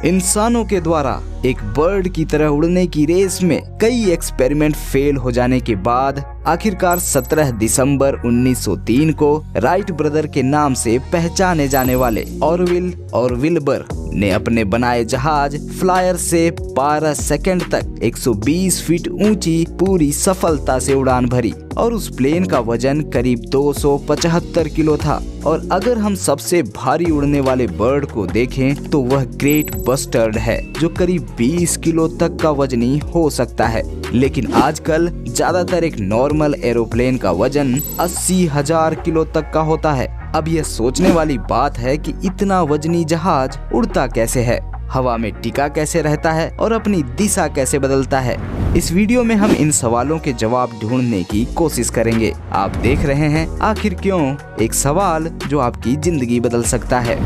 इंसानों के द्वारा एक बर्ड की तरह उड़ने की रेस में कई एक्सपेरिमेंट फेल हो जाने के बाद आखिरकार 17 दिसंबर 1903 को राइट ब्रदर के नाम से पहचाने जाने वाले ऑरविल और विल्बर ने अपने बनाए जहाज फ्लायर से 12 सेकंड तक 120 फीट ऊंची पूरी सफलता से उड़ान भरी और उस प्लेन का वजन करीब 275 किलो था। और अगर हम सबसे भारी उड़ने वाले बर्ड को देखें तो वह ग्रेट बस्टर्ड है जो करीब 20 किलो तक का वजनी हो सकता है। लेकिन आजकल ज्यादातर एक नॉर्मल एरोप्लेन का वजन 80,000 किलो तक का होता है। अब यह सोचने वाली बात है कि इतना वजनी जहाज उड़ता कैसे है, हवा में टिका कैसे रहता है और अपनी दिशा कैसे बदलता है। इस वीडियो में हम इन सवालों के जवाब ढूंढने की कोशिश करेंगे। आप देख रहे हैं आखिर क्यों, एक सवाल जो आपकी जिंदगी बदल सकता है।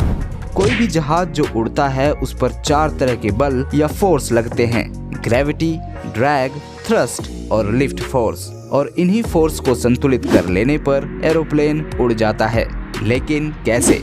कोई भी जहाज जो उड़ता है उस पर 4 तरह के बल या फोर्स लगते हैं, ग्रेविटी, ड्रैग, थ्रस्ट और लिफ्ट फोर्स। और इन्हीं फोर्स को संतुलित कर लेने पर एरोप्लेन उड़ जाता है। लेकिन कैसे?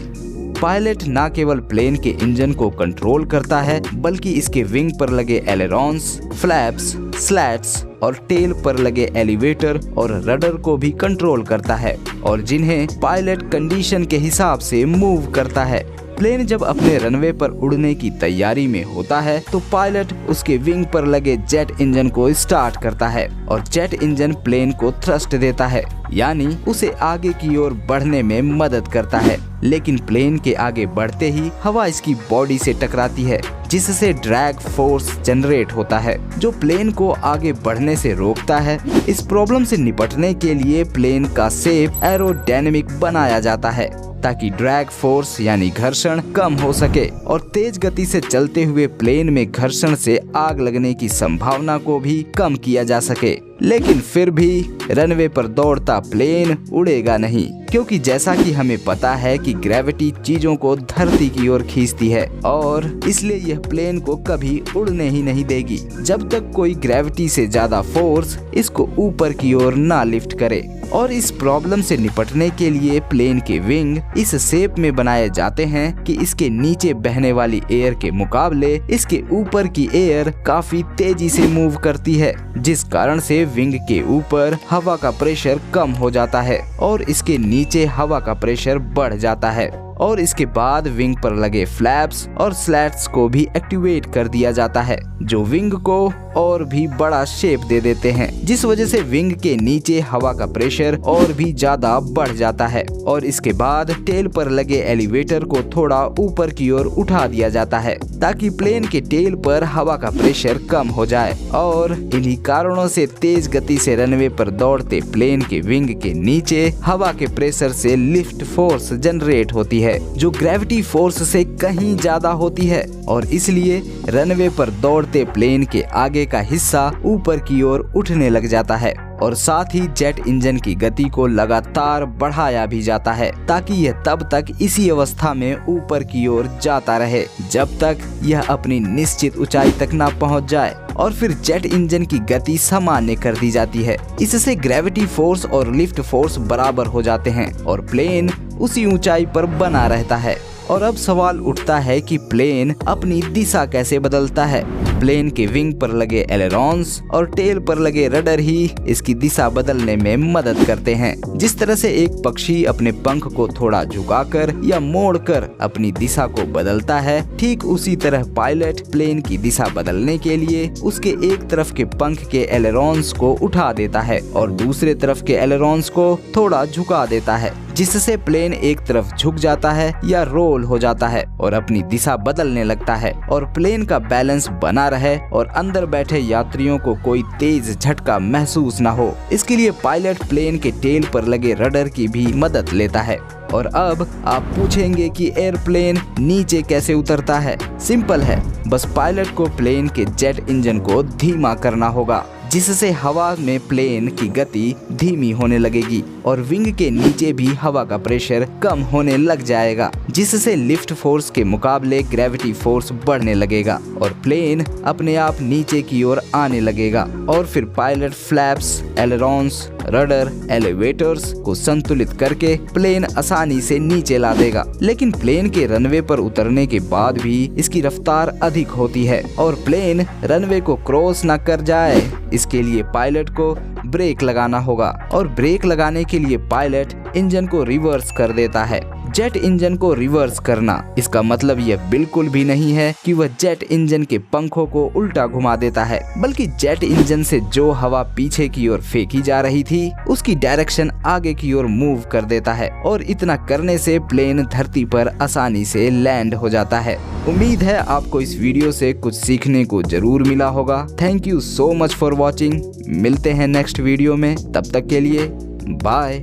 पायलट न केवल प्लेन के इंजन को कंट्रोल करता है बल्कि इसके विंग पर लगे एलेरॉन्स, फ्लैप्स, स्लैट्स और टेल पर लगे एलिवेटर और रडर को भी कंट्रोल करता है और जिन्हें पायलट कंडीशन के हिसाब से मूव करता है। प्लेन जब अपने रनवे पर उड़ने की तैयारी में होता है तो पायलट उसके विंग पर लगे जेट इंजन को स्टार्ट करता है और जेट इंजन प्लेन को थ्रस्ट देता है, यानी उसे आगे की ओर बढ़ने में मदद करता है। लेकिन प्लेन के आगे बढ़ते ही हवा इसकी बॉडी से टकराती है जिससे ड्रैग फोर्स जनरेट होता है जो प्लेन को आगे बढ़ने से रोकता है। इस प्रॉब्लम से निपटने के लिए प्लेन का शेप एरोडायनेमिक बनाया जाता है ताकि ड्रैग फोर्स यानी घर्षण कम हो सके और तेज गति से चलते हुए प्लेन में घर्षण से आग लगने की संभावना को भी कम किया जा सके। लेकिन फिर भी रनवे पर दौड़ता प्लेन उड़ेगा नहीं, क्योंकि जैसा कि हमें पता है कि ग्रेविटी चीजों को धरती की ओर खींचती है और इसलिए यह प्लेन को कभी उड़ने ही नहीं देगी जब तक कोई ग्रेविटी से ज्यादा फोर्स इसको ऊपर की ओर ना लिफ्ट करे। और इस प्रॉब्लम से निपटने के लिए प्लेन के विंग इस शेप में बनाए जाते हैं कि इसके नीचे बहने वाली एयर के मुकाबले इसके ऊपर की एयर काफी तेजी से मूव करती है, जिस कारण से विंग के ऊपर हवा का प्रेशर कम हो जाता है और इसके नीचे हवा का प्रेशर बढ़ जाता है। और इसके बाद विंग पर लगे फ्लैप्स और स्लैट्स को भी एक्टिवेट कर दिया जाता है जो विंग को और भी बड़ा शेप दे देते हैं, जिस वजह से विंग के नीचे हवा का प्रेशर और भी ज्यादा बढ़ जाता है। और इसके बाद टेल पर लगे एलिवेटर को थोड़ा ऊपर की ओर उठा दिया जाता है ताकि प्लेन के टेल पर हवा का प्रेशर कम हो जाए। और इन्हीं कारणों से तेज गति से रनवे पर दौड़ते प्लेन के विंग के नीचे हवा के प्रेशर से लिफ्ट फोर्स जनरेट होती है जो ग्रेविटी फोर्स से कहीं ज्यादा होती है और इसलिए रनवे पर दौड़ते प्लेन के आगे का हिस्सा ऊपर की ओर उठने लग जाता है और साथ ही जेट इंजन की गति को लगातार बढ़ाया भी जाता है ताकि यह तब तक इसी अवस्था में ऊपर की ओर जाता रहे जब तक यह अपनी निश्चित ऊंचाई तक ना पहुंच जाए और फिर जेट इंजन की गति सामान्य कर दी जाती है। इससे ग्रेविटी फोर्स और लिफ्ट फोर्स बराबर हो जाते हैं और प्लेन उसी ऊंचाई पर बना रहता है। और अब सवाल उठता है कि प्लेन अपनी दिशा कैसे बदलता है। प्लेन के विंग पर लगे एलेरॉन्स और टेल पर लगे रडर ही इसकी दिशा बदलने में मदद करते हैं। जिस तरह से एक पक्षी अपने पंख को थोड़ा झुकाकर या मोड़कर अपनी दिशा को बदलता है, ठीक उसी तरह पायलट प्लेन की दिशा बदलने के लिए उसके एक तरफ के पंख के एलेरॉन्स को उठा देता है और दूसरे तरफ के एलेरॉन्स को थोड़ा झुका देता है, जिससे प्लेन एक तरफ झुक जाता है या रोल हो जाता है और अपनी दिशा बदलने लगता है और प्लेन का बैलेंस बना रहे और अंदर बैठे यात्रियों को कोई तेज झटका महसूस न हो। इसके लिए पायलट प्लेन के टेल पर लगे रडर की भी मदद लेता है। और अब आप पूछेंगे कि एयरप्लेन नीचे कैसे उतरता है। सिंपल है, बस पायलट को प्लेन के जेट इंजन को धीमा करना होगा जिससे हवा में प्लेन की गति धीमी होने लगेगी और विंग के नीचे भी हवा का प्रेशर कम होने लग जाएगा, जिससे लिफ्ट फोर्स के मुकाबले ग्रेविटी फोर्स बढ़ने लगेगा और प्लेन अपने आप नीचे की ओर आने लगेगा। और फिर पायलट फ्लैप्स, एलेरॉन्स रडर, एलिवेटर्स को संतुलित करके प्लेन आसानी से नीचे ला देगा। लेकिन प्लेन के रनवे पर उतरने के बाद भी इसकी रफ्तार अधिक होती है और प्लेन रनवे को क्रॉस न कर जाए, इसके लिए पायलट को ब्रेक लगाना होगा और ब्रेक लगाने के लिए पायलट इंजन को रिवर्स कर देता है। जेट इंजन को रिवर्स करना, इसका मतलब यह बिल्कुल भी नहीं है कि वह जेट इंजन के पंखों को उल्टा घुमा देता है, बल्कि जेट इंजन से जो हवा पीछे की ओर फेंकी जा रही थी उसकी डायरेक्शन आगे की ओर मूव कर देता है और इतना करने से प्लेन धरती पर आसानी से लैंड हो जाता है। उम्मीद है आपको इस वीडियो से कुछ सीखने को जरूर मिला होगा। Thank you so much for watching. मिलते हैं नेक्स्ट वीडियो में, तब तक के लिए बाय।